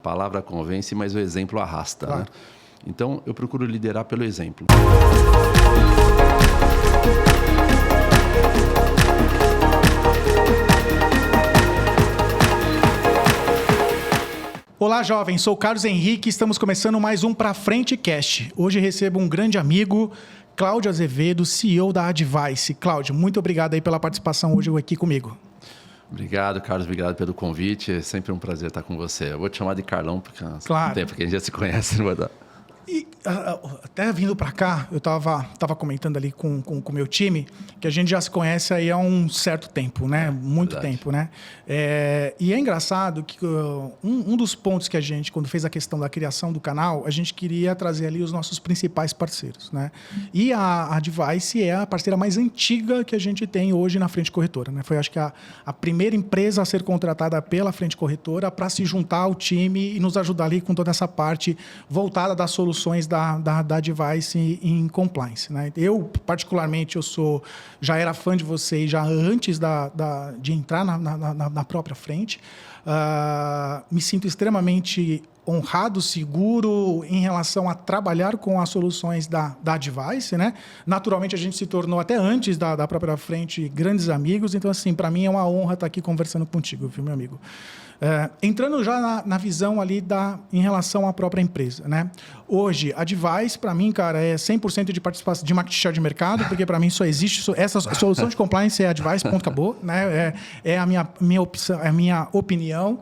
A palavra convence, mas o exemplo arrasta, Claro. né? Então, eu procuro liderar pelo exemplo. Olá, jovens. Sou o Carlos Henrique e estamos começando mais um Pra Frente Cast. Hoje recebo um grande amigo, Cláudio Azevedo, CEO da Advice. Cláudio, muito obrigado aí pela participação hoje aqui comigo. Obrigado, Carlos. Obrigado pelo convite. É sempre um prazer estar com você. Eu vou te chamar de Carlão, porque Claro. há tempo que a gente já se conhece. Não vai dar. E até vindo para cá, eu tava comentando ali com o meu time que a gente já se conhece aí há um certo tempo, né? Muito verdade. tempo, né? E é engraçado que um dos pontos que a gente, quando fez a questão da criação do canal, a gente queria trazer ali os nossos principais parceiros, né? E a Advice é a parceira mais antiga que a gente tem hoje na Frente Corretora, né? Foi, acho que, a primeira empresa a ser contratada pela Frente Corretora para se juntar ao time e nos ajudar ali com toda essa parte voltada das soluções da Advice em compliance, né? Eu, particularmente, já era fã de vocês já antes de entrar na própria frente. Me sinto extremamente honrado, seguro em relação a trabalhar com as soluções da Advice, né? Naturalmente, a gente se tornou, até antes da própria frente, grandes amigos. Então, assim, para mim é uma honra estar aqui conversando contigo, viu, meu amigo? Entrando já na visão ali em relação à própria empresa, né? Hoje, a Advice, para mim, cara, é 100% de participação de market share de mercado, porque para mim só existe essa solução de compliance, é a Advice, ponto, acabou, né? É a minha opção, é a minha opinião.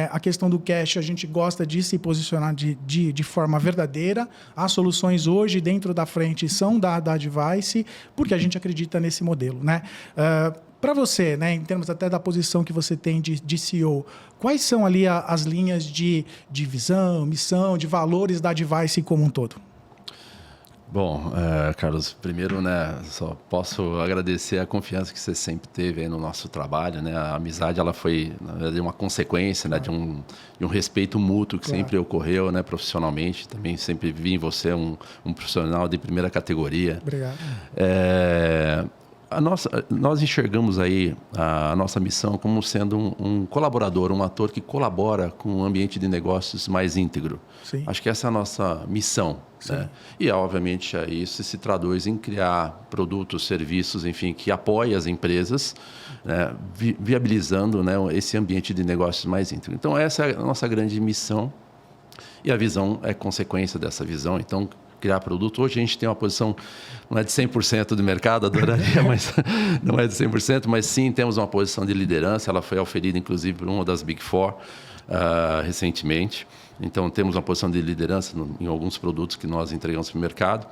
A questão do cash, a gente gosta de se posicionar de forma verdadeira. As soluções hoje dentro da frente são da Advice, porque a gente acredita nesse modelo, né? Para você, né, em termos até da posição que você tem de CEO, quais são ali as linhas de visão, missão, de valores da Advice como um todo? Bom, Carlos, primeiro, né, só posso agradecer a confiança que você sempre teve aí no nosso trabalho, né? A amizade, ela foi, na verdade, uma consequência, né, de um respeito mútuo que sempre ocorreu, né, profissionalmente. Também sempre vi em você um profissional de primeira categoria. Obrigado. Nós enxergamos aí a nossa missão como sendo um colaborador, um ator que colabora com um ambiente de negócios mais íntegro. Sim. Acho que essa é a nossa missão. Né? E, obviamente, isso se traduz em criar produtos, serviços, enfim, que apoiem as empresas, né? Viabilizando, né, esse ambiente de negócios mais íntegro. Então, essa é a nossa grande missão e a visão é consequência dessa visão. Então, criar produto. Hoje a gente tem uma posição, não é de 100% do mercado, adoraria, mas não é de 100%, mas sim temos uma posição de liderança. Ela foi oferida, inclusive, por uma das Big Four recentemente. Então, temos uma posição de liderança em alguns produtos que nós entregamos para o mercado.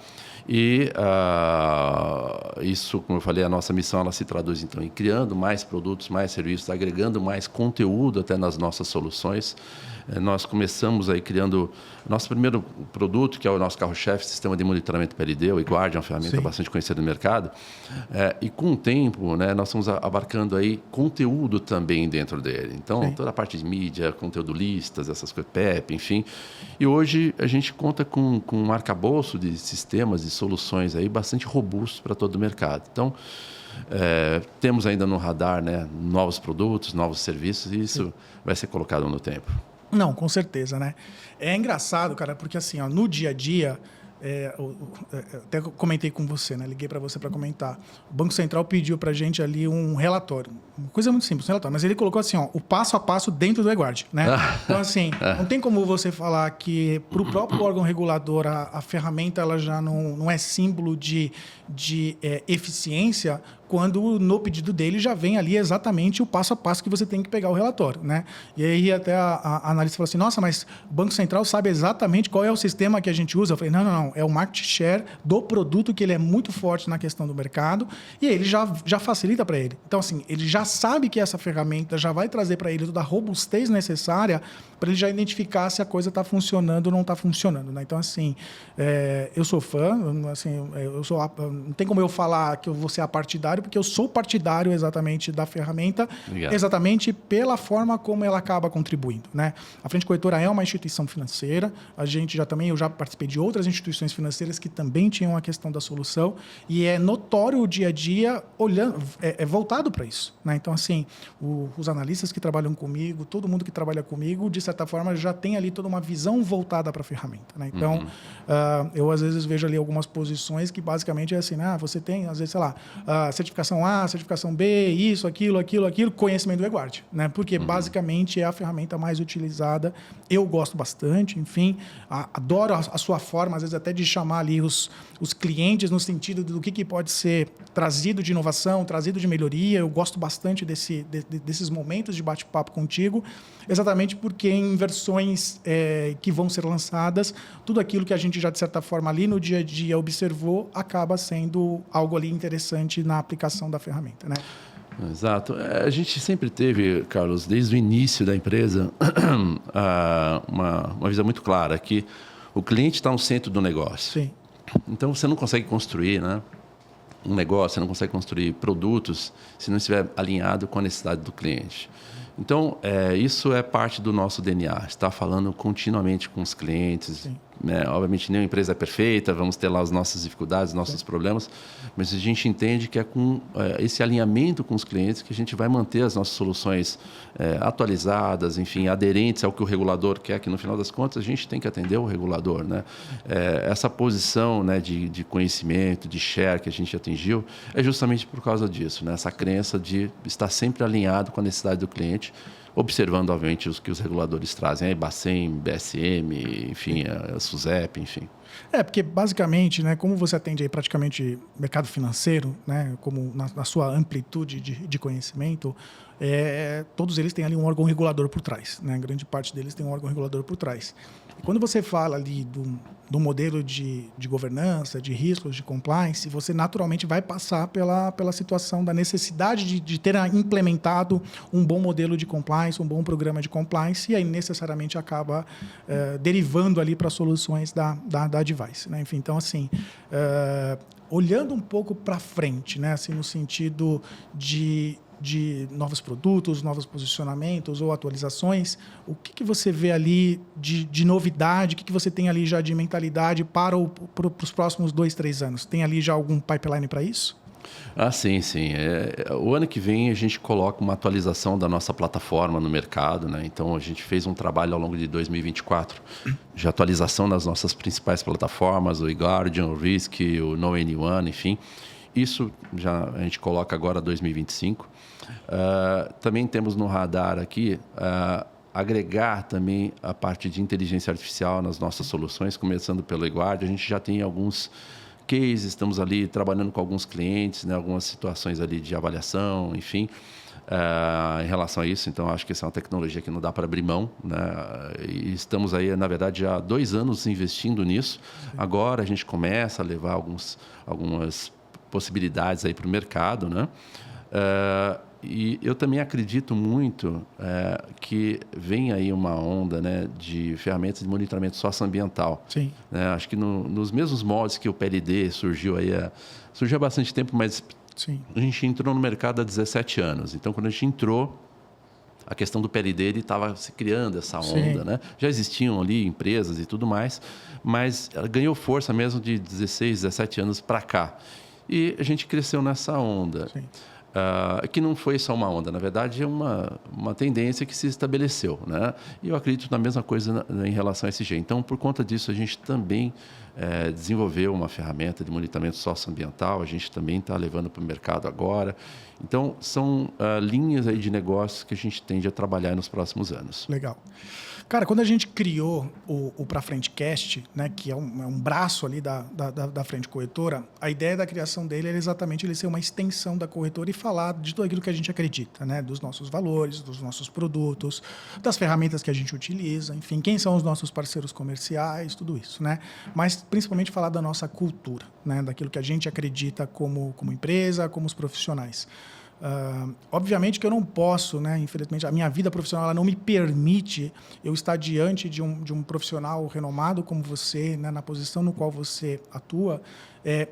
E isso, como eu falei, a nossa missão ela se traduz, então, em criando mais produtos, mais serviços, agregando mais conteúdo até nas nossas soluções. Nós começamos aí criando nosso primeiro produto, que é o nosso carro-chefe, sistema de monitoramento PLD, o eGuard, uma ferramenta bastante conhecida no mercado. E com o tempo, né, nós estamos abarcando aí conteúdo também dentro dele. Então, toda a parte de mídia, conteúdo listas, essas coisas, PEP, enfim. E hoje a gente conta com um arcabouço de sistemas, de soluções aí bastante robustos para todo o mercado. Então, temos ainda no radar, né, novos produtos, novos serviços, e isso vai ser colocado no tempo. Não, com certeza, né? É engraçado, cara, porque assim, ó, no dia a dia, até comentei com você, né? Liguei para você para comentar. O Banco Central pediu para a gente ali um relatório. Uma coisa muito simples, um relatório. Mas ele colocou assim, ó, o passo a passo dentro do eGuard, né? Então, assim, não tem como você falar que para o próprio órgão regulador a ferramenta ela já não é símbolo de eficiência, quando no pedido dele já vem ali exatamente o passo a passo que você tem que pegar o relatório, né? E aí até a analista falou assim, nossa, mas o Banco Central sabe exatamente qual é o sistema que a gente usa? Eu falei, não, é o market share do produto, que ele é muito forte na questão do mercado, e ele já facilita para ele. Então, assim, ele já sabe que essa ferramenta já vai trazer para ele toda a robustez necessária para ele já identificar se a coisa está funcionando ou não está funcionando, né? Então, assim, eu sou fã, assim, não tem como eu falar que eu vou ser apartidário, partidário, porque eu sou partidário exatamente da ferramenta, Obrigado. exatamente pela forma como ela acaba contribuindo, né? A Frente Corretora é uma instituição financeira, eu já participei de outras instituições financeiras que também tinham a questão da solução, e é notório o dia a dia olhando, é voltado para isso, né? Então, assim, os analistas que trabalham comigo, todo mundo que trabalha comigo, de certa forma, já tem ali toda uma visão voltada para a ferramenta, né? Então, eu às vezes vejo ali algumas posições que basicamente é assim, você tem, às vezes, sei lá, certificação A, certificação B, isso, aquilo, conhecimento do eGuard, né? Porque basicamente é a ferramenta mais utilizada. Eu gosto bastante, enfim, adoro a sua forma, às vezes até de chamar ali os clientes no sentido do que pode ser trazido de inovação, trazido de melhoria. Eu gosto bastante desses momentos de bate-papo contigo, exatamente porque em versões que vão ser lançadas, tudo aquilo que a gente já, de certa forma, ali no dia a dia observou, acaba sendo algo ali interessante na aplicação da ferramenta, né? Exato. A gente sempre teve, Carlos, desde o início da empresa, uma visão muito clara que o cliente está no centro do negócio. Sim. Então, você não consegue construir, né, um negócio, você não consegue construir produtos se não estiver alinhado com a necessidade do cliente. Então, isso é parte do nosso DNA, estar falando continuamente com os clientes. Né? Obviamente, nenhuma empresa é perfeita, vamos ter lá as nossas dificuldades, nossos problemas, mas a gente entende que é com esse alinhamento com os clientes que a gente vai manter as nossas soluções atualizadas, enfim, aderentes ao que o regulador quer, que no final das contas a gente tem que atender o regulador. Né? Essa posição, né, de conhecimento, de share que a gente atingiu, é justamente por causa disso, né? Essa crença de estar sempre alinhado com a necessidade do cliente, observando, obviamente, os que os reguladores trazem, a Bacen, BSM, enfim, a SUSEP, enfim. Porque basicamente, né, como você atende aí praticamente mercado financeiro, né, como na sua amplitude de conhecimento, todos eles têm ali um órgão regulador por trás, né? Grande parte deles tem um órgão regulador por trás. E quando você fala ali do modelo de governança, de riscos, de compliance, você naturalmente vai passar pela situação da necessidade de ter implementado um bom modelo de compliance, um bom programa de compliance, e aí necessariamente acaba derivando ali para soluções da Advice, né? Enfim, então, assim, olhando um pouco para frente, né, assim, no sentido de novos produtos, novos posicionamentos ou atualizações, o que você vê ali de novidade, o que você tem ali já de mentalidade para os próximos 2, 3 anos? Tem ali já algum pipeline para isso? Sim. O ano que vem a gente coloca uma atualização da nossa plataforma no mercado, né? Então a gente fez um trabalho ao longo de 2024 de atualização das nossas principais plataformas, o eGuardian, o Risk, o Know Anyone, enfim. Isso já a gente coloca agora 2025. Também temos no radar aqui agregar também a parte de inteligência artificial nas nossas soluções, começando pelo eGuard. A gente já tem alguns cases, estamos ali trabalhando com alguns clientes, né, algumas situações ali de avaliação, enfim, em relação a isso. Então, acho que essa é uma tecnologia que não dá para abrir mão, né? E estamos aí, na verdade, há 2 anos investindo nisso. Agora a gente começa a levar algumas possibilidades aí para o mercado, né? E eu também acredito muito que vem aí uma onda, né, de ferramentas de monitoramento socioambiental. Sim. Acho que nos mesmos moldes que o PLD surgiu há bastante tempo, mas Sim. a gente entrou no mercado há 17 anos. Então, quando a gente entrou, a questão do PLD estava se criando essa onda. Né? Já existiam ali empresas e tudo mais, mas ela ganhou força mesmo de 16, 17 anos para cá. E a gente cresceu nessa onda. Sim. Que não foi só uma onda, na verdade é uma tendência que se estabeleceu, né? E eu acredito na mesma coisa em relação a SG. Então, por conta disso, a gente também desenvolveu uma ferramenta de monitoramento socioambiental, a gente também está levando para o mercado agora. Então, são linhas aí de negócios que a gente tende a trabalhar nos próximos anos. Legal. Cara, quando a gente criou o Pra Frente Cast, né, que é um braço ali da Frente Corretora, a ideia da criação dele era exatamente ele ser uma extensão da corretora e falar de tudo aquilo que a gente acredita, né, dos nossos valores, dos nossos produtos, das ferramentas que a gente utiliza, enfim, quem são os nossos parceiros comerciais, tudo isso, né? Mas principalmente falar da nossa cultura, né, daquilo que a gente acredita como empresa, como os profissionais. Obviamente que eu não posso, né? Infelizmente, a minha vida profissional ela não me permite eu estar diante de um profissional renomado como você, né? Na posição no qual você atua,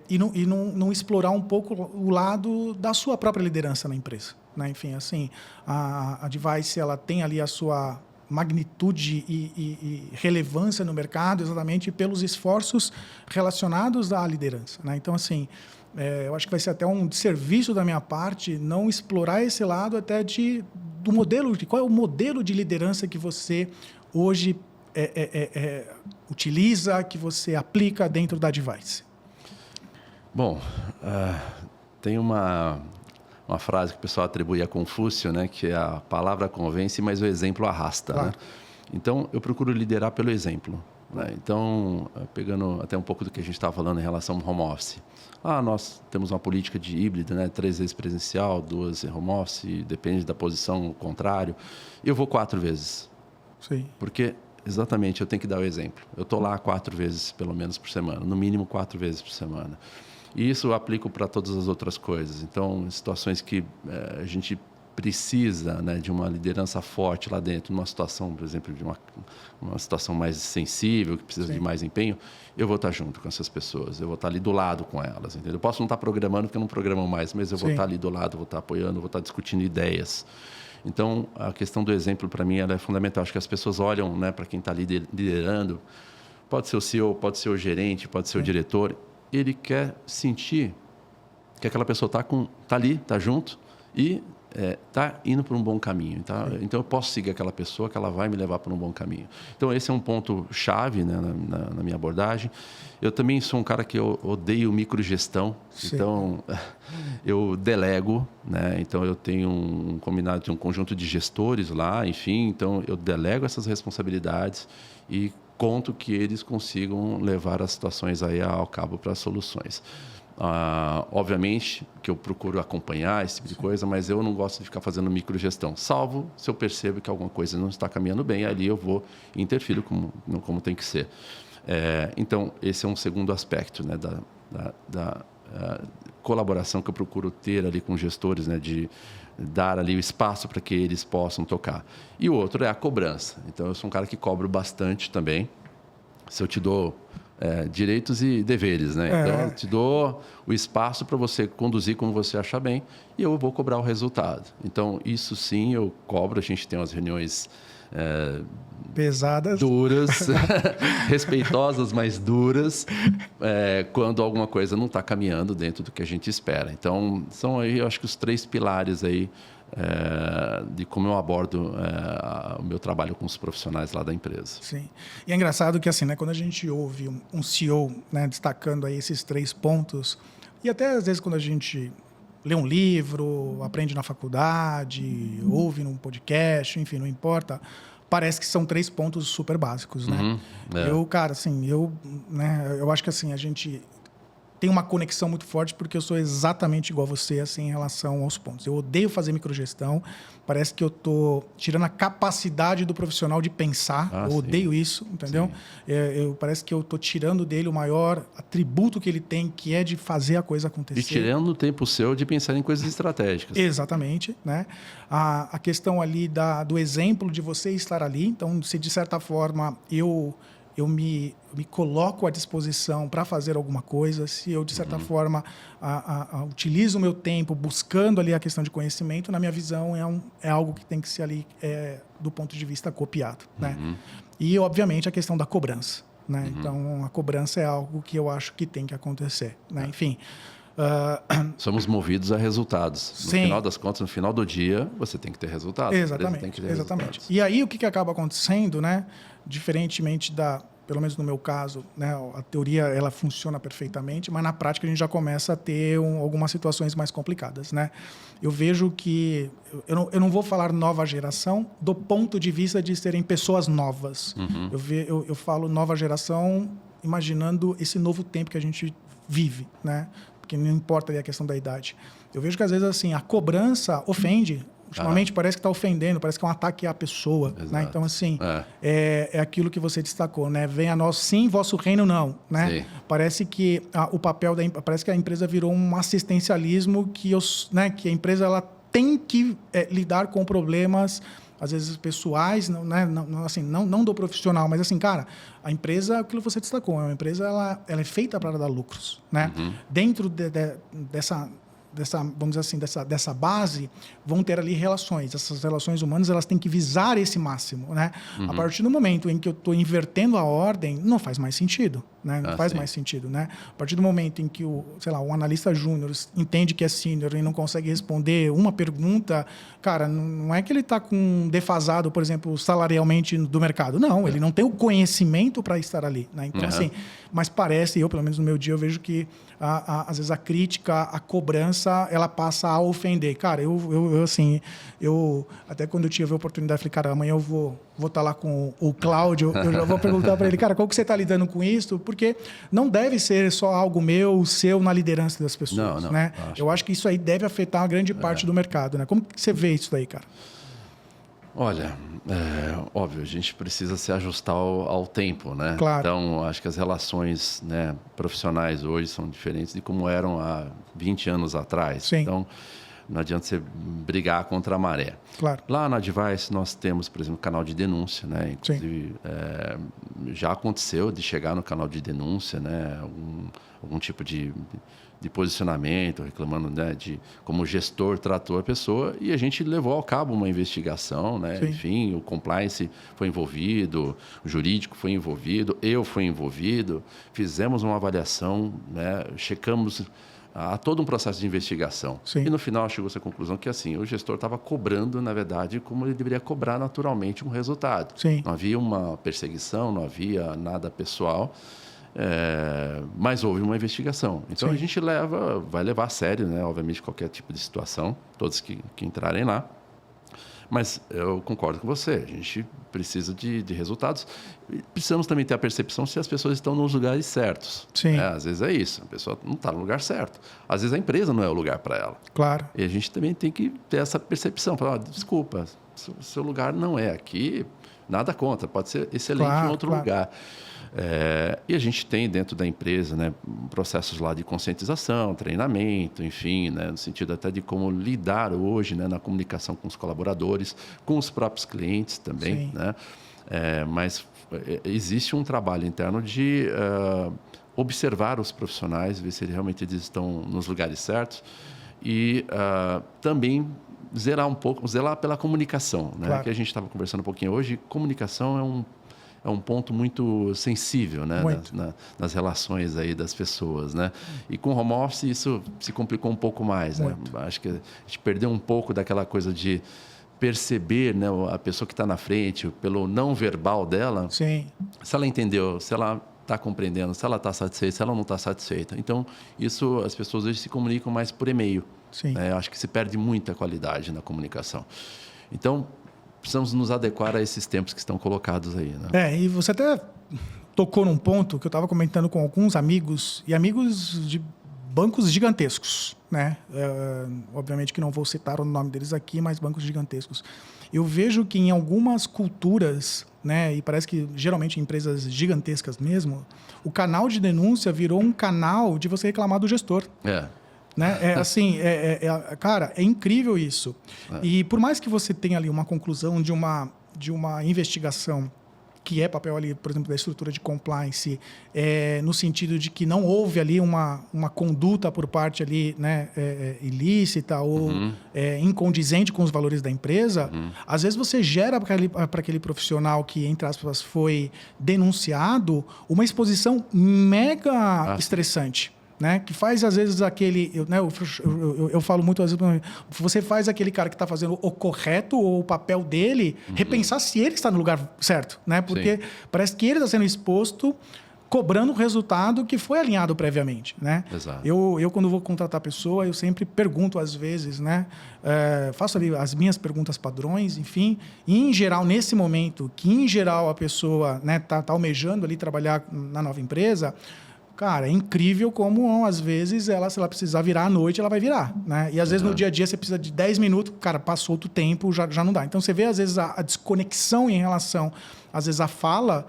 e não explorar um pouco o lado da sua própria liderança na empresa, né? Enfim, assim, a Device ela tem ali a sua magnitude e relevância no mercado exatamente pelos esforços relacionados à liderança, né? Então, assim, eu acho que vai ser até um desserviço da minha parte não explorar esse lado até do modelo, qual é o modelo de liderança que você hoje utiliza, que você aplica dentro da Device. Bom, tem uma frase que o pessoal atribui a Confúcio, né, que é a palavra convence, mas o exemplo arrasta. Claro. Né? Então, eu procuro liderar pelo exemplo. Né? Então, pegando até um pouco do que a gente estava falando em relação ao home office. Nós temos uma política de híbrida, né? 3 vezes presencial, 2 home office, depende da posição contrário. Eu vou 4 vezes. Sim. Porque, exatamente, eu tenho que dar o exemplo. Eu estou lá 4 vezes, pelo menos, por semana. No mínimo 4 vezes por semana. E isso eu aplico para todas as outras coisas. Então, em situações que a gente precisa, né, de uma liderança forte lá dentro, numa situação, por exemplo, de uma situação mais sensível, que precisa Sim. de mais empenho, eu vou estar junto com essas pessoas, eu vou estar ali do lado com elas, entendeu? Eu posso não estar programando, porque eu não programo mais, mas eu vou Sim. estar ali do lado, vou estar apoiando, vou estar discutindo ideias. Então, a questão do exemplo, para mim, ela é fundamental. Acho que as pessoas olham, né, para quem está liderando, pode ser o CEO, pode ser o gerente, pode ser o diretor, ele quer sentir que aquela pessoa está ali, está junto e está indo por um bom caminho. Tá? Então, eu posso seguir aquela pessoa que ela vai me levar por um bom caminho. Então, esse é um ponto-chave, né, na minha abordagem. Eu também sou um cara que eu odeio microgestão. Sim. Então, eu delego. Né? Então, eu tenho um combinado de um conjunto de gestores lá, enfim. Então, eu delego essas responsabilidades e conto que eles consigam levar as situações aí ao cabo para soluções. Obviamente que eu procuro acompanhar esse tipo de coisa, mas eu não gosto de ficar fazendo microgestão, salvo se eu percebo que alguma coisa não está caminhando bem, ali eu vou e interfiro como tem que ser. Então, esse é um segundo aspecto, né, da colaboração que eu procuro ter ali com gestores, né, de dar ali o espaço para que eles possam tocar. E o outro é a cobrança. Então, eu sou um cara que cobro bastante também. Se eu te dou direitos e deveres, né? Então, eu te dou o espaço para você conduzir como você achar bem e eu vou cobrar o resultado. Então, isso sim, eu cobro. A gente tem umas reuniões pesadas, duras, respeitosas, mas duras, quando alguma coisa não está caminhando dentro do que a gente espera. Então, são aí, eu acho que os 3 pilares aí de como eu abordo o meu trabalho com os profissionais lá da empresa. Sim. E é engraçado que assim, né, quando a gente ouve um CEO, né, destacando aí esses 3 pontos, e até às vezes quando a gente lê um livro, aprende na faculdade, ouve num podcast, enfim, não importa, parece que são 3 pontos super básicos, né? Cara, assim, eu acho que assim, a gente tem uma conexão muito forte porque eu sou exatamente igual a você assim, em relação aos pontos. Eu odeio fazer microgestão, parece que eu estou tirando a capacidade do profissional de pensar, eu odeio isso, entendeu? Parece que eu estou tirando dele o maior atributo que ele tem, que é de fazer a coisa acontecer. E tirando o tempo seu de pensar em coisas estratégicas. Exatamente. Né? A questão ali do exemplo de você estar ali, então, se de certa forma eu me coloco à disposição para fazer alguma coisa, se eu, de certa forma, utilizo o meu tempo buscando ali a questão de conhecimento, na minha visão, é algo que tem que ser ali, do ponto de vista copiado. Né? E, obviamente, a questão da cobrança. Né? Então, a cobrança é algo que eu acho que tem que acontecer. Né? Enfim... Somos movidos a resultados. No final das contas, no final do dia, você tem que ter resultados. Exatamente. Tem que ter exatamente. Resultados. E aí, o que acaba acontecendo, né? Diferentemente pelo menos no meu caso, né, a teoria ela funciona perfeitamente, mas na prática a gente já começa a ter algumas situações mais complicadas. Né? Eu vejo que... Eu não vou falar nova geração do ponto de vista de serem pessoas novas. Eu falo nova geração imaginando esse novo tempo que a gente vive, né? Porque não importa ali a questão da idade. Eu vejo que, às vezes, assim, a cobrança ofende. Ultimamente, parece que está ofendendo, parece que é um ataque à pessoa. Né? Então, assim, é aquilo que você destacou. Né? Venha a nós, sim, vosso reino, não. Né? Parece que o papel parece que a empresa virou um assistencialismo que a empresa ela tem que lidar com problemas, às vezes pessoais, não do profissional, mas assim, cara, a empresa, aquilo que você destacou, uma empresa ela é feita para dar lucros, né? Dentro dessa, vamos dizer assim, dessa base, vão ter ali relações. Essas relações humanas, elas têm que visar esse máximo, né? A partir do momento em que eu estou invertendo a ordem, não faz mais sentido, né? Não faz mais sentido, né? A partir do momento em que o analista júnior entende que é sênior e não consegue responder uma pergunta, cara, não é que ele está defasado, por exemplo, salarialmente do mercado. Não, ele não tem o conhecimento para estar ali, né? Então, assim, mas parece, pelo menos no meu dia, eu vejo que às vezes a crítica, a cobrança, ela passa a ofender. Cara, eu até quando eu tive a oportunidade, falei, cara, amanhã eu vou estar lá com o Cláudio, eu já vou perguntar para ele, cara, como que você está lidando com isso? Porque não deve ser só algo seu na liderança das pessoas, né? Eu acho que isso aí deve afetar uma grande parte do mercado, né? Como que você vê isso daí, cara? Olha, óbvio, a gente precisa se ajustar ao tempo, né? Claro. Então, acho que as relações, né, profissionais hoje são diferentes de como eram há 20 anos atrás. Sim. Então, não adianta você brigar contra a maré. Claro. Lá na Advice nós temos, por exemplo, canal de denúncia, né? Inclusive, já aconteceu de chegar no canal de denúncia, né? Algum tipo de posicionamento, reclamando, né, de como o gestor tratou a pessoa, e a gente levou ao cabo uma investigação, né? Sim. Enfim, o compliance foi envolvido, o jurídico foi envolvido, eu fui envolvido, fizemos uma avaliação, né? Checamos a todo um processo de investigação. Sim. E no final chegou-se à conclusão que assim, o gestor estava cobrando, na verdade, como ele deveria cobrar naturalmente um resultado. Sim. Não havia uma perseguição, não havia nada pessoal, mas houve uma investigação. Então, Sim. a gente vai levar a sério, né, obviamente, qualquer tipo de situação, todos que entrarem lá. Mas eu concordo com você, a gente precisa de resultados. E precisamos também ter a percepção se as pessoas estão nos lugares certos. Sim. Às vezes é isso, a pessoa não está no lugar certo. Às vezes a empresa não é o lugar para ela. Claro. E a gente também tem que ter essa percepção. Falar, desculpa, seu lugar não é aqui, nada contra, pode ser excelente em outro lugar. E a gente tem dentro da empresa, né, processos lá de conscientização, treinamento, enfim, né, no sentido até de como lidar hoje, né, na comunicação com os colaboradores, com os próprios clientes também, né? Mas existe um trabalho interno de observar os profissionais, ver se realmente eles estão nos lugares certos e também zelar pela comunicação, né? Claro. Que a gente estava conversando um pouquinho hoje. Comunicação é um ponto muito sensível, né? Nas relações aí das pessoas, né? E com o home office isso se complicou um pouco mais, né? Acho que a gente perdeu um pouco daquela coisa de perceber, né, a pessoa que está na frente pelo não verbal dela. Sim. Se ela entendeu, se ela está compreendendo, se ela está satisfeita, se ela não está satisfeita. Então, isso as pessoas hoje se comunicam mais por e-mail. Sim. Acho que se perde muita qualidade na comunicação. Então, precisamos nos adequar a esses tempos que estão colocados aí, né? E você até tocou num ponto que eu estava comentando com alguns amigos, e amigos de bancos gigantescos, né? Obviamente que não vou citar o nome deles aqui, mas bancos gigantescos. Eu vejo que em algumas culturas, né, e parece que geralmente em empresas gigantescas mesmo, o canal de denúncia virou um canal de você reclamar do gestor. Né? Cara, é incrível isso. E por mais que você tenha ali uma conclusão de uma investigação que é papel ali, por exemplo, da estrutura de compliance, no sentido de que não houve ali uma conduta por parte ali, né, ilícita ou incondizente com os valores da empresa, às vezes você gera para aquele profissional que, entre aspas, foi denunciado, uma exposição mega estressante. Né? Que faz, às vezes, eu falo muito, às vezes, você faz aquele cara que está fazendo o correto ou o papel dele, repensar se ele está no lugar certo. Né? Porque parece que ele está sendo exposto, cobrando o resultado que foi alinhado previamente. Né? Exato. Eu, quando vou contratar a pessoa, eu sempre pergunto, às vezes, né? Faço ali as minhas perguntas padrões, enfim, e, em geral, nesse momento, que, em geral, a pessoa, né, tá almejando ali trabalhar na nova empresa. Cara, é incrível como, às vezes, se ela precisar virar à noite, ela vai virar. Né? E, às vezes, no dia a dia, você precisa de 10 minutos, cara, passou outro tempo, já não dá. Então, você vê, às vezes, a desconexão em relação, às vezes, à fala,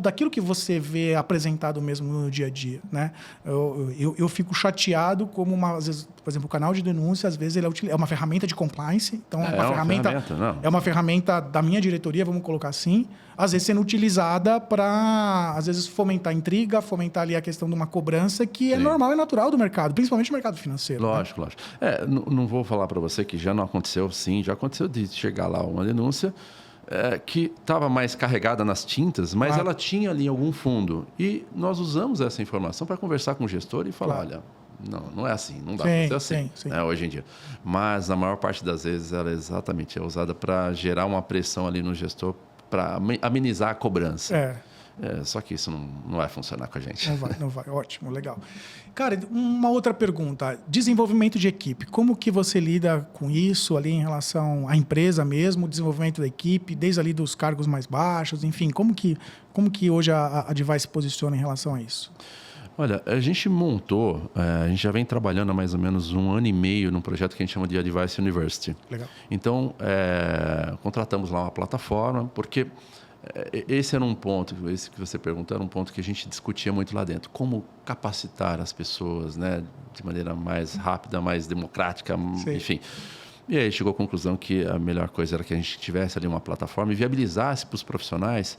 daquilo que você vê apresentado mesmo no dia a dia, né? Eu fico chateado como, às vezes, por exemplo, o canal de denúncia, às vezes, ele é uma ferramenta de compliance, então é uma ferramenta da minha diretoria, vamos colocar assim, às vezes sendo utilizada para, às vezes, fomentar intriga, fomentar ali a questão de uma cobrança que é normal e natural do mercado, principalmente no mercado financeiro. Lógico, né? lógico. Não vou falar para você que já não aconteceu, sim, já aconteceu de chegar lá uma denúncia que estava mais carregada nas tintas, mas ela tinha ali algum fundo. E nós usamos essa informação para conversar com o gestor e falar, olha, não é assim, não dá para ser assim, sim. Hoje em dia. Mas, na maior parte das vezes, ela é usada para gerar uma pressão ali no gestor, para amenizar a cobrança. Só que isso não vai funcionar com a gente. Não vai. Ótimo, legal. Cara, uma outra pergunta. Desenvolvimento de equipe. Como que você lida com isso ali em relação à empresa mesmo, o desenvolvimento da equipe, desde ali dos cargos mais baixos, enfim, como que hoje a Advice se posiciona em relação a isso? Olha, a gente a gente já vem trabalhando há mais ou menos 1 ano e meio num projeto que a gente chama de Advice University. Legal. Então, contratamos lá uma plataforma, porque esse era um ponto, esse que você perguntou, era um ponto que a gente discutia muito lá dentro. Como capacitar as pessoas, né, de maneira mais rápida, mais democrática, enfim. E aí chegou à conclusão que a melhor coisa era que a gente tivesse ali uma plataforma e viabilizasse para os profissionais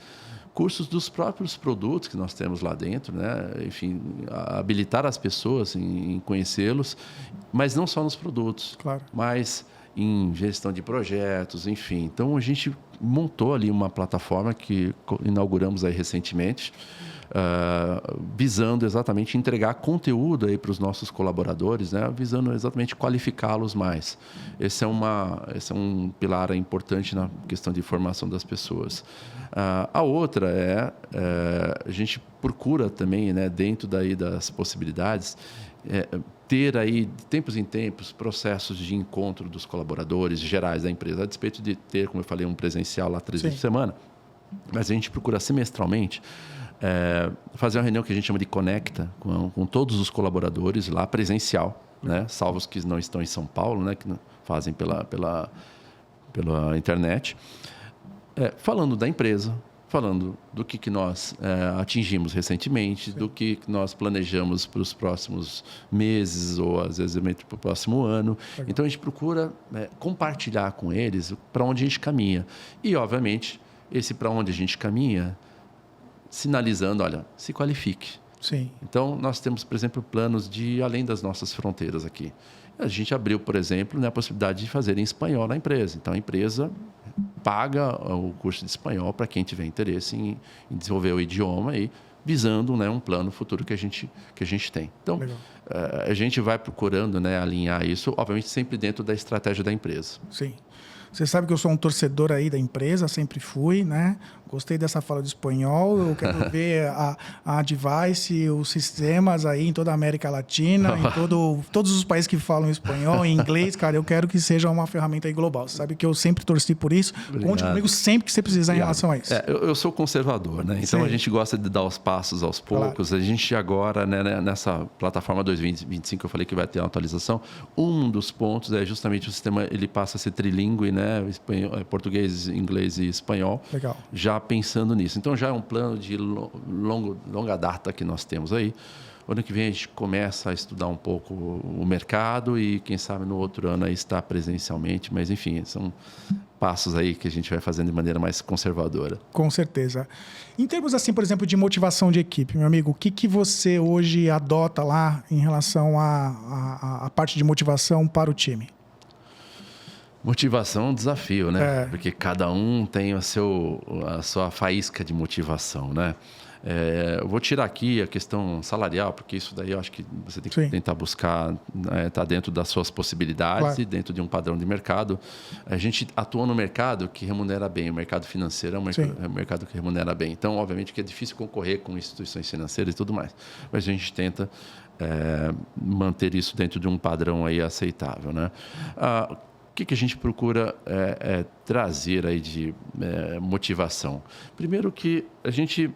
cursos dos próprios produtos que nós temos lá dentro, né? Enfim, habilitar as pessoas em conhecê-los, mas não só nos produtos, mas em gestão de projetos, enfim. Então, a gente montou ali uma plataforma que inauguramos aí recentemente, visando exatamente entregar conteúdo aí para os nossos colaboradores, né? Visando exatamente qualificá-los mais. Esse é um pilar importante na questão de formação das pessoas. A outra a gente procura também, né, dentro daí das possibilidades, ter aí, de tempos em tempos, processos de encontro dos colaboradores gerais da empresa, a despeito de ter, como eu falei, um presencial lá 3 vezes por semana, mas a gente procura semestralmente fazer uma reunião que a gente chama de Conecta, com todos os colaboradores lá presencial, né, salvo os que não estão em São Paulo, né, que fazem pela internet, falando da empresa, falando do que nós atingimos recentemente, do que nós planejamos para os próximos meses ou, às vezes, para o próximo ano. Legal. Então, a gente procura compartilhar com eles para onde a gente caminha. E, obviamente, esse para onde a gente caminha, sinalizando, olha, se qualifique. Sim. Então, nós temos, por exemplo, planos de ir além das nossas fronteiras aqui. A gente abriu, por exemplo, a possibilidade de fazer em espanhol na empresa. Então, a empresa paga o curso de espanhol para quem tiver interesse em desenvolver o idioma e visando, né, um plano futuro que a gente tem. Então, a gente vai procurando, né, alinhar isso, obviamente, sempre dentro da estratégia da empresa. Sim. Você sabe que eu sou um torcedor aí da empresa, sempre fui, né? Gostei dessa fala de espanhol. Eu quero ver a Advice, os sistemas aí em toda a América Latina, em todos os países que falam espanhol, em inglês, cara. Eu quero que seja uma ferramenta aí global. Você sabe que eu sempre torci por isso. Obrigado. Conte comigo sempre que você precisar em relação a isso. Eu sou conservador, né? Então, a gente gosta de dar os passos aos poucos. A gente agora, né, nessa plataforma 2025, eu falei que vai ter uma atualização. Um dos pontos é justamente o sistema, ele passa a ser trilingüe, né? Português, inglês e espanhol. Legal. Já pensando nisso. Então, já é um plano de longa data que nós temos aí. O ano que vem a gente começa a estudar um pouco o mercado e, quem sabe, no outro ano aí estar presencialmente. Mas, enfim, são passos aí que a gente vai fazendo de maneira mais conservadora. Com certeza. Em termos, assim, por exemplo, de motivação de equipe, meu amigo, o que você hoje adota lá em relação à parte de motivação para o time? Motivação é um desafio, né? Porque cada um tem a sua faísca de motivação, né? Eu vou tirar aqui a questão salarial, porque isso daí eu acho que você tem que tentar buscar, tá dentro das suas possibilidades e dentro de um padrão de mercado. A gente atua no mercado que remunera bem, o mercado financeiro é um mercado que remunera bem. Então, obviamente que é difícil concorrer com instituições financeiras e tudo mais, mas a gente tenta manter isso dentro de um padrão aí aceitável, né? O que a gente procura trazer aí de motivação? Primeiro que a gente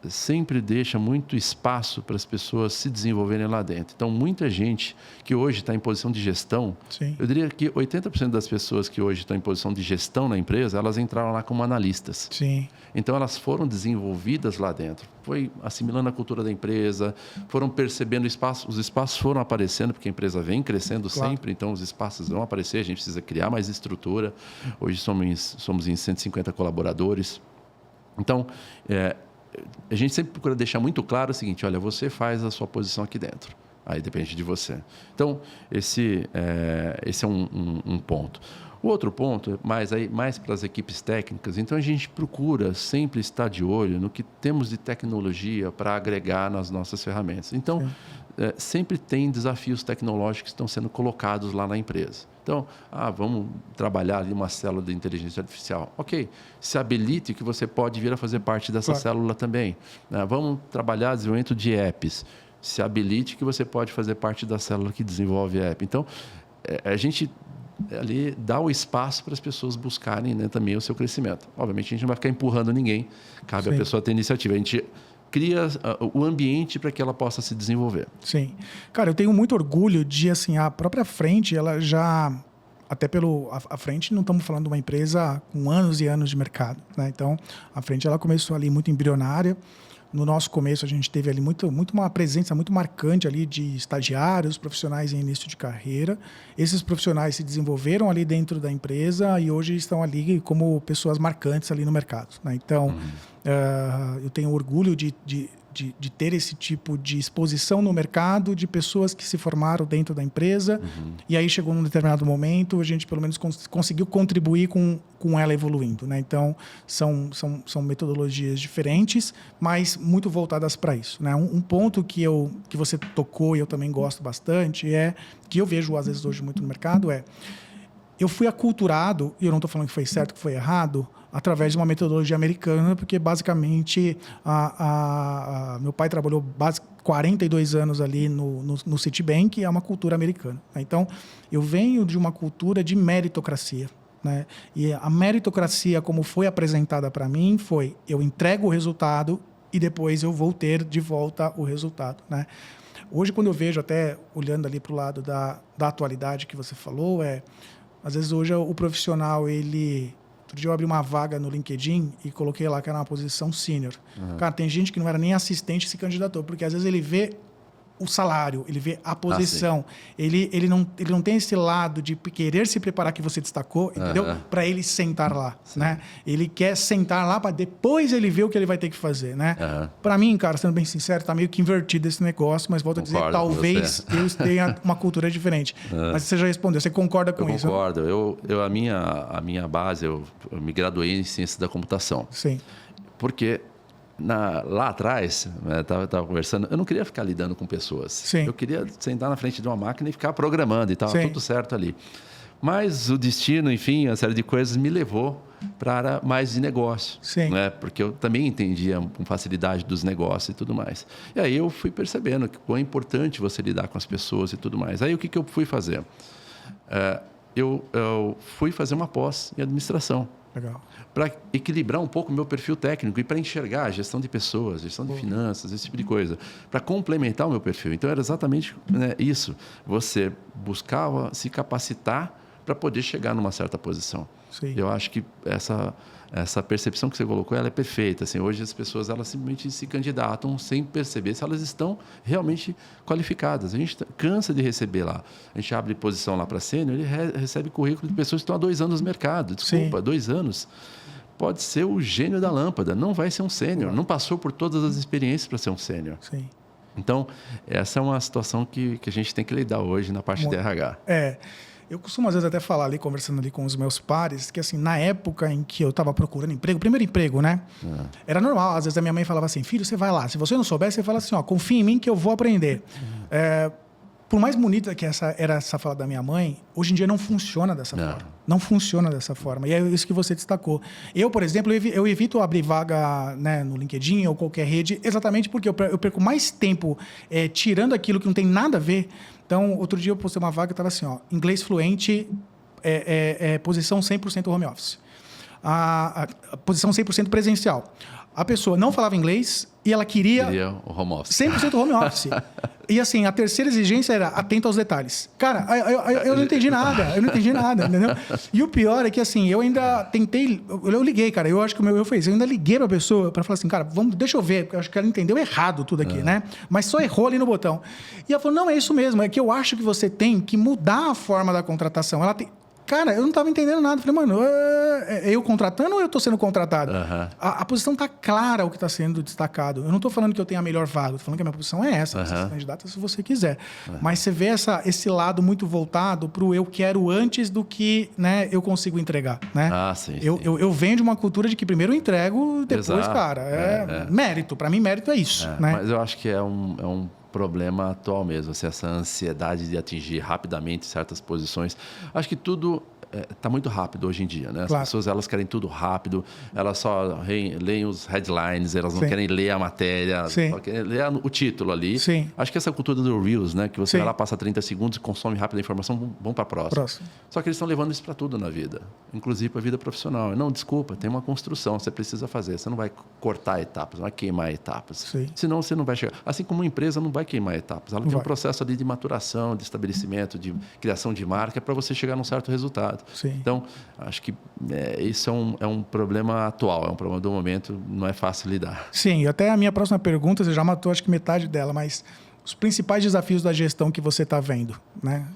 sempre deixa muito espaço para as pessoas se desenvolverem lá dentro. Então, muita gente que hoje está em posição de gestão, Sim. eu diria que 80% das pessoas que hoje estão em posição de gestão na empresa, elas entraram lá como analistas. Sim. Então, elas foram desenvolvidas lá dentro. Foi assimilando a cultura da empresa, foram percebendo o espaço, os espaços foram aparecendo, porque a empresa vem crescendo sempre, então os espaços vão aparecer, a gente precisa criar mais estrutura. Hoje somos em 150 colaboradores. Então, a gente sempre procura deixar muito claro o seguinte: olha, você faz a sua posição aqui dentro. Aí depende de você. Então, esse é um ponto. O outro ponto, mais para as equipes técnicas, então a gente procura sempre estar de olho no que temos de tecnologia para agregar nas nossas ferramentas. Então, sempre tem desafios tecnológicos que estão sendo colocados lá na empresa. Então, vamos trabalhar ali uma célula de inteligência artificial. Ok, se habilite que você pode vir a fazer parte dessa célula também. Vamos trabalhar desenvolvimento de apps. Se habilite que você pode fazer parte da célula que desenvolve app. Então, a gente ali dá o espaço para as pessoas buscarem, né, também o seu crescimento. Obviamente, a gente não vai ficar empurrando ninguém. Cabe à pessoa ter iniciativa. A gente cria o ambiente para que ela possa se desenvolver. Sim. Cara, eu tenho muito orgulho de, assim, a própria Frente, ela já... Até a Frente, não estamos falando de uma empresa com anos e anos de mercado, né? Então, a Frente, ela começou ali muito embrionária. No nosso começo, a gente teve ali muito uma presença muito marcante ali de estagiários, profissionais em início de carreira. Esses profissionais se desenvolveram ali dentro da empresa e hoje estão ali como pessoas marcantes ali no mercado, né? Então, eu tenho orgulho de ter esse tipo de exposição no mercado, de pessoas que se formaram dentro da empresa. E aí chegou num determinado momento, a gente pelo menos conseguiu contribuir com ela evoluindo, né? Então, são metodologias diferentes, mas muito voltadas para isso, né? Um ponto que você tocou e eu também gosto bastante que eu vejo às vezes hoje muito no mercado eu fui aculturado, e eu não estou falando que foi certo, que foi errado, através de uma metodologia americana, porque basicamente meu pai trabalhou 42 anos ali no Citibank, é uma cultura americana, né? Então, eu venho de uma cultura de meritocracia, né? E a meritocracia, como foi apresentada para mim, foi: eu entrego o resultado e depois eu vou ter de volta o resultado, né? Hoje, quando eu vejo, até olhando ali para o lado da atualidade que você falou, às vezes hoje o profissional, outro dia eu abri uma vaga no LinkedIn e coloquei lá que era uma posição sênior. Cara, tem gente que não era nem assistente e se candidatou, porque às vezes ele vê o salário, ele vê a posição. Ele não tem esse lado de querer se preparar, que você destacou, entendeu? Para ele sentar lá, né? Ele quer sentar lá para depois ele ver o que ele vai ter que fazer, né? Para mim, cara, sendo bem sincero, tá meio que invertido esse negócio, mas volto a dizer, talvez eu tenha uma cultura diferente. Mas você já respondeu, você concorda com isso? Eu concordo. A minha base, eu me graduei em ciência da computação. Sim. Porque lá atrás, estava conversando, eu não queria ficar lidando com pessoas. Sim. Eu queria sentar na frente de uma máquina e ficar programando e tal, tudo certo ali. Mas o destino, enfim, uma série de coisas me levou para a área mais de negócio. Sim. Né? Porque eu também entendia com facilidade dos negócios e tudo mais. E aí eu fui percebendo que quão é importante você lidar com as pessoas e tudo mais. Aí o que eu fui fazer? Eu fui fazer uma pós em administração. Legal. Para equilibrar um pouco o meu perfil técnico e para enxergar a gestão de pessoas, gestão de finanças, esse tipo de coisa, para complementar o meu perfil. Então, era exatamente, né, isso. Você buscava se capacitar para poder chegar numa certa posição. Sim. Eu acho que essa percepção que você colocou, ela é perfeita. Assim, hoje as pessoas, elas simplesmente se candidatam sem perceber se elas estão realmente qualificadas. A gente cansa de receber lá. A gente abre posição lá para sênior, ele recebe currículo de pessoas que estão há 2 anos no mercado. Desculpa, Sim. 2 anos. Pode ser o gênio da lâmpada, não vai ser um sênior. Não passou por todas as experiências para ser um sênior. Sim. Então, essa é uma situação que a gente tem que lidar hoje na parte de RH. Eu costumo, às vezes, até falar ali, conversando ali com os meus pares, que, assim, na época em que eu estava procurando emprego, primeiro emprego, né? Era normal. Às vezes, a minha mãe falava assim: filho, você vai lá. Se você não souber, você fala assim: ó, confia em mim que eu vou aprender. Por mais bonita que era essa fala da minha mãe, hoje em dia não funciona dessa forma. Não funciona dessa forma. E é isso que você destacou. Eu, por exemplo, eu evito abrir vaga, né, no LinkedIn ou qualquer rede, exatamente porque eu perco mais tempo tirando aquilo que não tem nada a ver. Então, outro dia eu postei uma vaga que estava assim, ó, inglês fluente, posição 100% home office. A posição 100% presencial. A pessoa não falava inglês e ela queria o home office. 100% home office. E assim, a terceira exigência era atento aos detalhes. Cara, eu não entendi nada. Eu não entendi nada, entendeu? E o pior é que assim, eu ainda tentei... Eu liguei, cara. Eu acho que o meu erro fez. Eu ainda liguei pra pessoa pra falar assim, cara, deixa eu ver. Porque eu acho que ela entendeu errado tudo aqui, né? Mas só errou ali no botão. E ela falou, não, é isso mesmo. É que eu acho que você tem que mudar a forma da contratação. Ela tem... Cara, eu não estava entendendo nada. Falei, mano, é eu contratando ou eu estou sendo contratado? A posição está clara o que está sendo destacado. Eu não estou falando que eu tenho a melhor vaga. Estou falando que a minha posição é essa. Você se candidata se você quiser. Mas você vê esse lado muito voltado para o eu quero antes do que, né, eu consigo entregar. Né? Sim. Eu venho de uma cultura de que primeiro eu entrego, depois, Exato. Cara. Mérito. Para mim, mérito é isso. Né? Mas eu acho que é um problema atual mesmo, assim, essa ansiedade de atingir rapidamente certas posições. Acho que tudo está muito rápido hoje em dia, né? As pessoas, elas querem tudo rápido, elas só leem os headlines, elas não querem ler a matéria, só querem ler o título ali. Acho que essa cultura do Reels, né? Que você vai lá, passa 30 segundos e consome rápido a informação, vão para a próxima. Só que eles estão levando isso para tudo na vida, inclusive para a vida profissional. Não, desculpa, tem uma construção, você precisa fazer. Você não vai cortar etapas, não vai queimar etapas. Senão você não vai chegar. Assim como uma empresa não vai queimar etapas. Ela tem um processo ali de maturação, de estabelecimento, de criação de marca para você chegar num certo resultado. Então, acho que isso é um problema atual, é um problema do momento, não é fácil lidar. Sim, até a minha próxima pergunta, você já matou acho que metade dela, mas os principais desafios da gestão que você está vendo, né?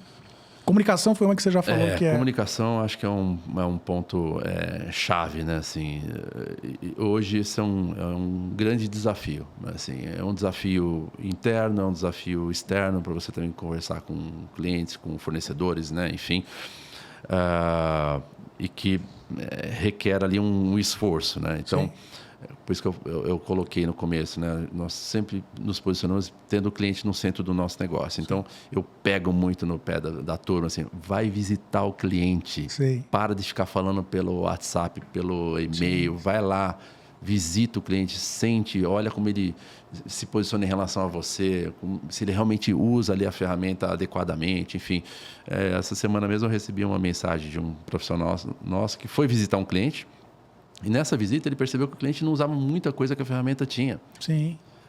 Comunicação foi uma que você já falou que é... Comunicação acho que é um ponto chave, né? Assim, hoje isso é um grande desafio. Assim, é um desafio interno, é um desafio externo para você também conversar com clientes, com fornecedores, né? Enfim, e que requer ali um esforço, né? Então, por isso que eu coloquei no começo, né? Nós sempre nos posicionamos tendo o cliente no centro do nosso negócio. Então, eu pego muito no pé da turma, assim, vai visitar o cliente. Para de ficar falando pelo WhatsApp, pelo e-mail, vai lá, visita o cliente, sente, olha como ele se posiciona em relação a você, se ele realmente usa ali a ferramenta adequadamente, enfim. Essa semana mesmo eu recebi uma mensagem de um profissional nosso que foi visitar um cliente. E nessa visita ele percebeu que o cliente não usava muita coisa que a ferramenta tinha.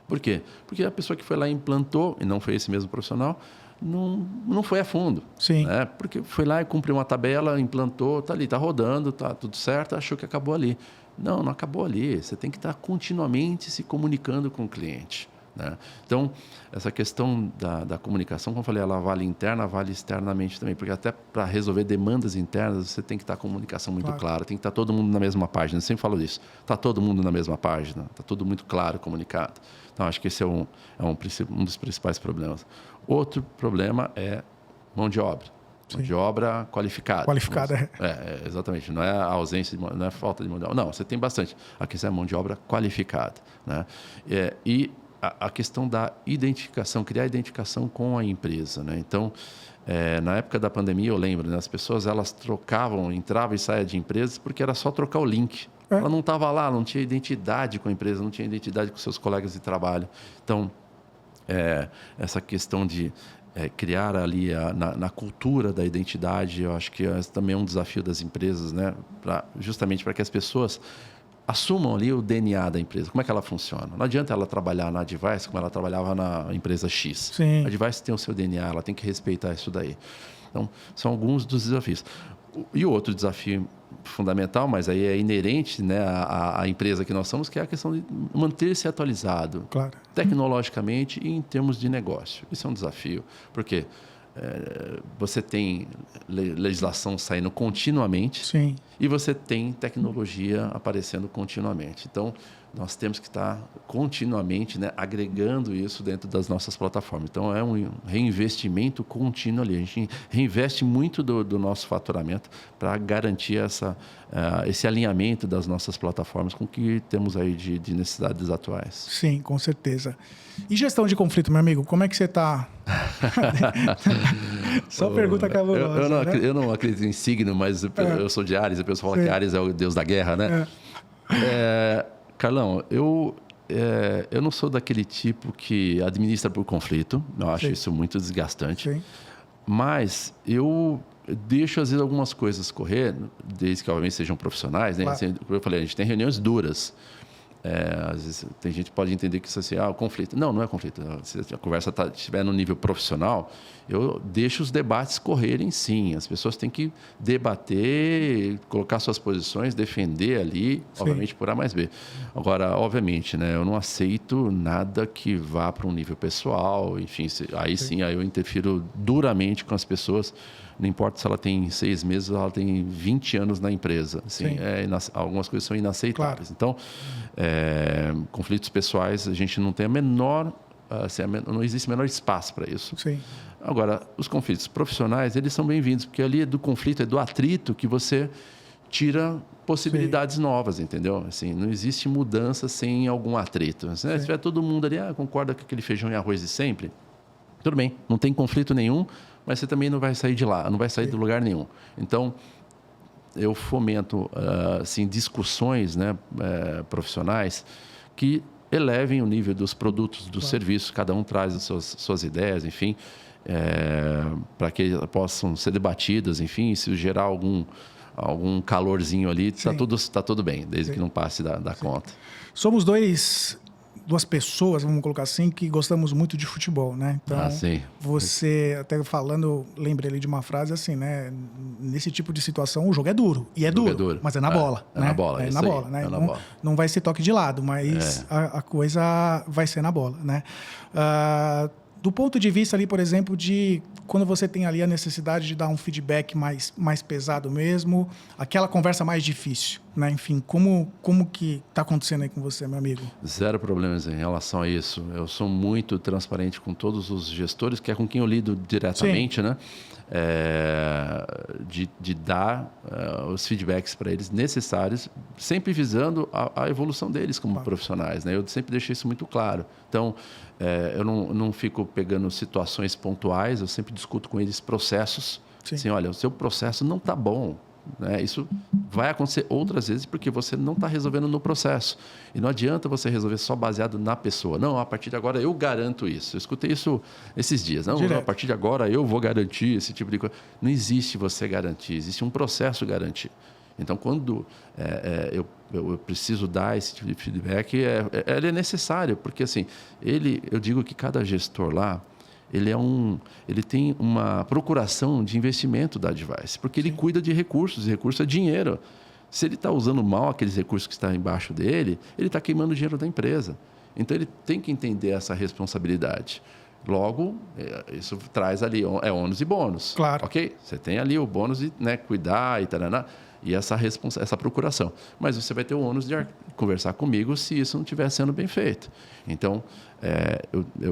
Por quê? Porque a pessoa que foi lá e implantou, e não foi esse mesmo profissional, não foi a fundo. Né? Porque foi lá e cumpriu uma tabela, implantou, está ali, está rodando, está tudo certo, achou que acabou ali. Não acabou ali. Você tem que estar continuamente se comunicando com o cliente. Né? Então, essa questão da comunicação, como eu falei, ela vale interna, vale externamente também, porque até para resolver demandas internas, você tem que estar com a comunicação muito clara, tem que estar todo mundo na mesma página. Eu sempre falo disso, está todo mundo na mesma página, está tudo muito claro, comunicado. Então, acho que esse é um dos principais problemas. Outro problema é mão de obra. Mão de obra qualificada. Exatamente. Não é a ausência, não é a falta de mão de obra. Não, você tem bastante. A questão é a mão de obra qualificada. Né? E a questão da identificação, criar identificação com a empresa. Né? Então, na época da pandemia, eu lembro, né? As pessoas elas trocavam, entravam e saiam de empresas porque era só trocar o link. Ela não estava lá, não tinha identidade com a empresa, não tinha identidade com seus colegas de trabalho. Então, essa questão de criar ali na cultura da identidade, eu acho que também é um desafio das empresas, né? Justamente para que as pessoas assumam ali o DNA da empresa. Como é que ela funciona? Não adianta ela trabalhar na Advice como ela trabalhava na empresa X. A Advice tem o seu DNA, ela tem que respeitar isso daí. Então, são alguns dos desafios. E o outro desafio fundamental, mas aí é inerente, né, à empresa que nós somos, que é a questão de manter-se atualizado, tecnologicamente e em termos de negócio. Isso é um desafio, porque você tem legislação saindo continuamente e você tem tecnologia aparecendo continuamente. Então, nós temos que estar continuamente, né, agregando isso dentro das nossas plataformas. Então, é um reinvestimento contínuo ali. A gente reinveste muito do nosso faturamento para garantir esse alinhamento das nossas plataformas com o que temos aí de necessidades atuais. Sim, com certeza. E gestão de conflito, meu amigo, como é que você está? Só pergunta cabulosa. Eu não acredito em signo, mas eu sou de Áries, a pessoa fala que Áries é o deus da guerra, né? Carlão, eu não sou daquele tipo que administra por conflito. Eu acho isso muito desgastante. Mas eu deixo, às vezes, algumas coisas correr, desde que, obviamente, sejam profissionais. Né? Eu falei, a gente tem reuniões duras. Às vezes tem gente que pode entender que isso assim, o conflito. Não é conflito. Se a conversa estiver no nível profissional, eu deixo os debates correrem, sim. As pessoas têm que debater, colocar suas posições, defender ali, obviamente por A mais B. Agora, obviamente, né, eu não aceito nada que vá para um nível pessoal, enfim, aí sim, aí eu interfiro duramente com as pessoas. Não importa se ela tem 6 meses ou ela tem 20 anos na empresa. Assim, algumas coisas são inaceitáveis. Claro. Então, conflitos pessoais, a gente não tem a menor... Assim, não existe o menor espaço para isso. Sim. Agora, os conflitos profissionais, eles são bem-vindos, porque ali é do conflito, é do atrito que você tira possibilidades novas, entendeu? Assim, não existe mudança sem algum atrito. Né? Se tiver todo mundo ali, concorda com aquele feijão e arroz de sempre, tudo bem, não tem conflito nenhum, mas você também não vai sair de lá, não vai sair de lugar nenhum. Então, eu fomento assim, discussões, né, profissionais que elevem o nível dos produtos, dos serviços, cada um traz as suas ideias, enfim, para que possam ser debatidas, enfim, e se gerar algum calorzinho ali, está tudo bem, desde que não passe da conta. Somos duas pessoas, vamos colocar assim, que gostamos muito de futebol, né? Então, você, até falando, lembrei ali de uma frase assim, né? Nesse tipo de situação, o jogo é duro. E é duro, mas é na bola. É na bola, é na bola, né? Não vai ser toque de lado, mas a coisa vai ser na bola, né? Do ponto de vista ali, por exemplo, de quando você tem ali a necessidade de dar um feedback mais pesado mesmo, aquela conversa mais difícil, né? Enfim, como que está acontecendo aí com você, meu amigo? Zero problemas em relação a isso. Eu sou muito transparente com todos os gestores, que é com quem eu lido diretamente, né? De dar os feedbacks para eles necessários, sempre visando a evolução deles como profissionais, né? Eu sempre deixei isso muito claro. Então, eu não fico pegando situações pontuais, eu sempre discuto com eles processos. Assim, olha, o seu processo não está bom. Né? Isso vai acontecer outras vezes porque você não está resolvendo no processo. E não adianta você resolver só baseado na pessoa. Não, a partir de agora eu garanto isso. Eu escutei isso esses dias. Não, a partir de agora eu vou garantir esse tipo de coisa. Não existe você garantir, existe um processo garantir. Então, quando eu preciso dar esse tipo de feedback, ele é necessário, porque assim, eu digo que cada gestor lá, ele tem uma procuração de investimento da Advice, porque ele cuida de recursos, e recurso é dinheiro. Se ele está usando mal aqueles recursos que estão embaixo dele, ele está queimando o dinheiro da empresa. Então, ele tem que entender essa responsabilidade. Logo, isso traz ali, ônus e bônus. Claro. Ok? Você tem ali o bônus de, né, cuidar e taraná, e essa procuração. Mas você vai ter o ônus de conversar comigo se isso não estiver sendo bem feito. Então,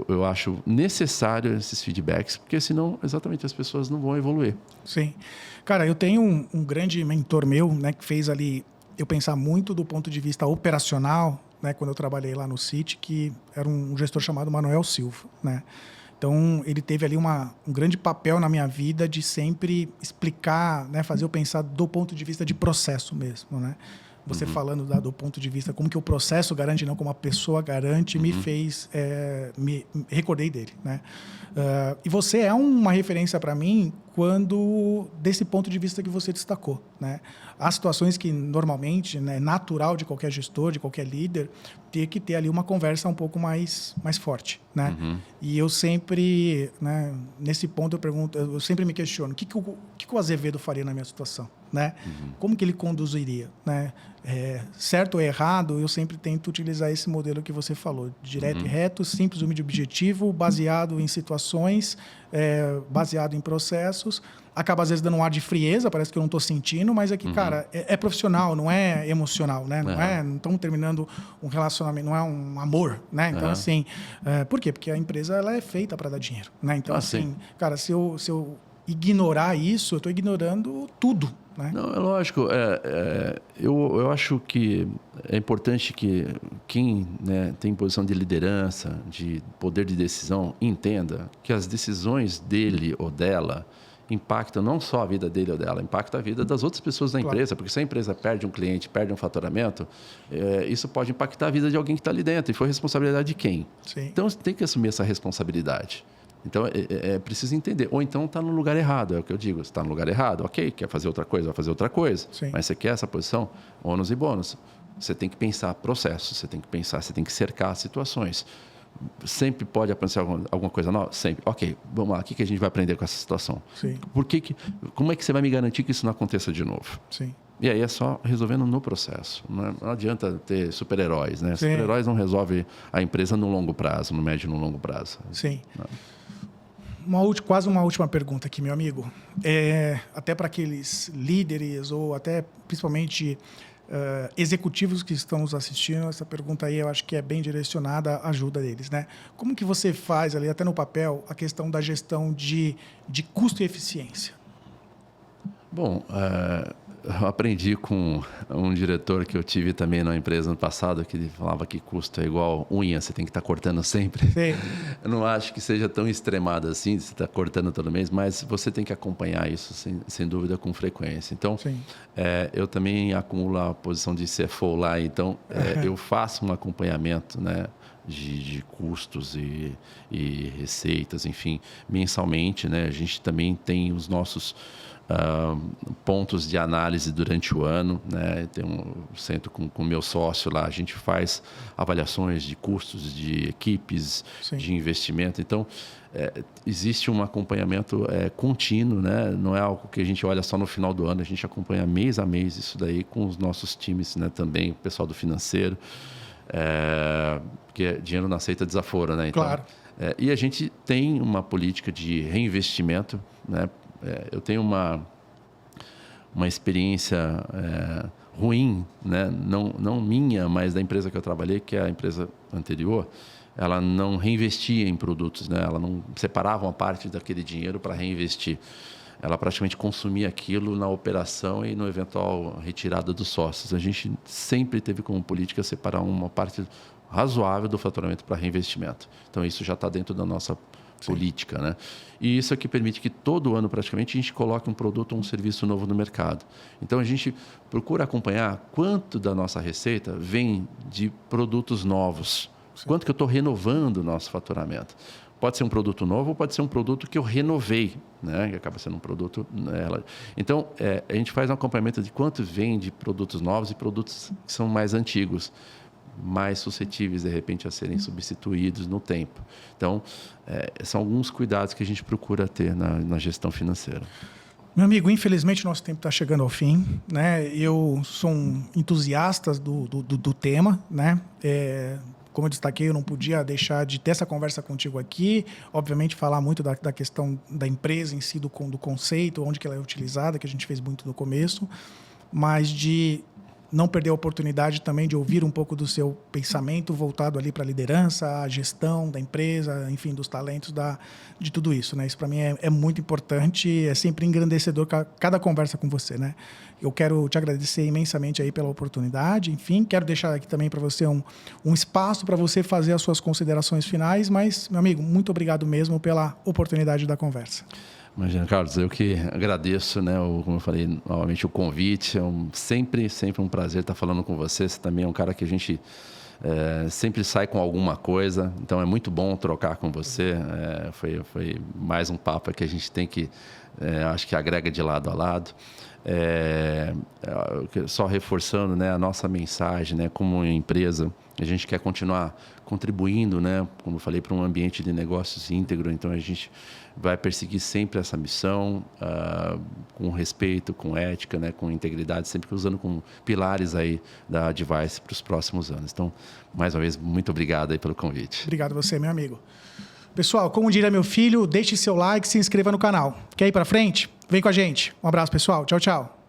eu acho necessário esses feedbacks, porque senão, exatamente, as pessoas não vão evoluir. Sim. Cara, eu tenho um grande mentor meu, né, que fez ali eu pensar muito do ponto de vista operacional, né, quando eu trabalhei lá no Citi, que era um gestor chamado Manuel Silva, né? Então, ele teve ali um grande papel na minha vida de sempre explicar, né, fazer eu pensar do ponto de vista de processo mesmo, né? Você falando do ponto de vista como que o processo garante, não como a pessoa garante, me fez... me recordei dele, né? E você é uma referência para mim desse ponto de vista que você destacou, né? Há situações que normalmente, né, é natural de qualquer gestor, de qualquer líder, ter que ter ali uma conversa um pouco mais forte, né? E eu sempre, né, nesse ponto eu sempre me questiono, o que o Azevedo faria na minha situação, né? Como que ele conduziria, né? Certo ou errado, eu sempre tento utilizar esse modelo que você falou, direto e reto, simples, humilde e objetivo, baseado em situações, baseado em processos. Acaba às vezes dando um ar de frieza, parece que eu não estou sentindo, mas é que, cara, é profissional, não é emocional, né? Não estamos terminando um relacionamento, não é um amor, né? Então, assim, por quê? Porque a empresa ela é feita para dar dinheiro, né? Então, assim, cara, se eu ignorar isso, eu estou ignorando tudo, né? Não, é lógico. Eu acho que é importante que quem, né, tem posição de liderança, de poder de decisão, entenda que as decisões dele ou dela impactam não só a vida dele ou dela, impacta a vida das outras pessoas da empresa, porque se a empresa perde um cliente, perde um faturamento, isso pode impactar a vida de alguém que está ali dentro, e foi responsabilidade de quem? Sim. Então, você tem que assumir essa responsabilidade. Então, é preciso entender. Ou então está no lugar errado, é o que eu digo. Está no lugar errado, ok, quer fazer outra coisa, vai fazer outra coisa. Sim. Mas você quer essa posição? Ônus e bônus. Você tem que pensar processos, você tem que pensar, você tem que cercar situações. Sempre pode acontecer alguma coisa nova? Sempre. Ok, vamos lá, o que a gente vai aprender com essa situação? Sim. Como é que você vai me garantir que isso não aconteça de novo? Sim. E aí é só resolvendo no processo. Não adianta ter super-heróis, né? Sim. Super-heróis não resolvem a empresa no longo prazo, no médio e no longo prazo. Sim. Não. Quase uma última pergunta aqui, meu amigo. Até para aqueles líderes ou até principalmente executivos que estão nos assistindo, essa pergunta aí eu acho que é bem direcionada à ajuda deles, né? Como que você faz ali, até no papel, a questão da gestão de custo e eficiência? Bom, eu aprendi com um diretor que eu tive também na empresa no passado, que ele falava que custo é igual unha, você tem que estar cortando sempre. Sim. Eu não acho que seja tão extremado assim, você está cortando todo mês, mas você tem que acompanhar isso, sem dúvida, com frequência. Então, eu também acumulo a posição de CFO lá, então eu faço um acompanhamento, né, de custos e receitas, enfim, mensalmente, né? A gente também tem os nossos pontos de análise durante o ano, né? Sento com o meu sócio lá, a gente faz avaliações de custos de equipes, de investimento. Então, existe um acompanhamento contínuo, né? Não é algo que a gente olha só no final do ano, a gente acompanha mês a mês isso daí com os nossos times, né? Também o pessoal do financeiro, porque dinheiro não aceita desaforo, né? Então, claro. E a gente tem uma política de reinvestimento, né? Eu tenho uma experiência ruim, né? Não minha, mas da empresa que eu trabalhei, que é a empresa anterior. Ela não reinvestia em produtos, né? Ela não separava uma parte daquele dinheiro para reinvestir. Ela praticamente consumia aquilo na operação e no eventual retirada dos sócios. A gente sempre teve como política separar uma parte razoável do faturamento para reinvestimento. Então, isso já está dentro da nossa política, né? E isso é que permite que todo ano, praticamente, a gente coloque um produto ou um serviço novo no mercado. Então, a gente procura acompanhar quanto da nossa receita vem de produtos novos. Quanto que eu estou renovando o nosso faturamento. Pode ser um produto novo ou pode ser um produto que eu renovei, né? Que acaba sendo um produto... Então, a gente faz um acompanhamento de quanto vem de produtos novos e produtos que são mais antigos, mais suscetíveis, de repente, a serem substituídos no tempo. Então, são alguns cuidados que a gente procura ter na gestão financeira. Meu amigo, infelizmente, nosso tempo está chegando ao fim, né? Eu sou um entusiasta do tema, né? Como eu destaquei, eu não podia deixar de ter essa conversa contigo aqui. Obviamente, falar muito da questão da empresa em si, do conceito, onde que ela é utilizada, que a gente fez muito no começo, mas de não perder a oportunidade também de ouvir um pouco do seu pensamento voltado ali para a liderança, a gestão da empresa, enfim, dos talentos, de tudo isso, né? Isso para mim é muito importante, é sempre engrandecedor cada conversa com você, né? Eu quero te agradecer imensamente aí pela oportunidade, enfim, quero deixar aqui também para você um espaço para você fazer as suas considerações finais, mas, meu amigo, muito obrigado mesmo pela oportunidade da conversa. Imagina, Carlos, eu que agradeço, né, como eu falei, novamente o convite. Sempre um prazer estar falando com você. Você também é um cara que a gente sempre sai com alguma coisa, então é muito bom trocar com você. Foi mais um papo que a gente tem que, acho que agrega de lado a lado. Só reforçando, né, a nossa mensagem, né, como empresa, a gente quer continuar contribuindo, né, como eu falei, para um ambiente de negócios íntegro. Então a gente vai perseguir sempre essa missão com respeito, com ética, né, com integridade, sempre usando como pilares aí da Advice para os próximos anos. Então, mais uma vez, muito obrigado aí pelo convite. Obrigado a você, meu amigo. Pessoal, como diria meu filho, deixe seu like, se inscreva no canal. Quer ir para frente? Vem com a gente. Um abraço, pessoal. Tchau, tchau.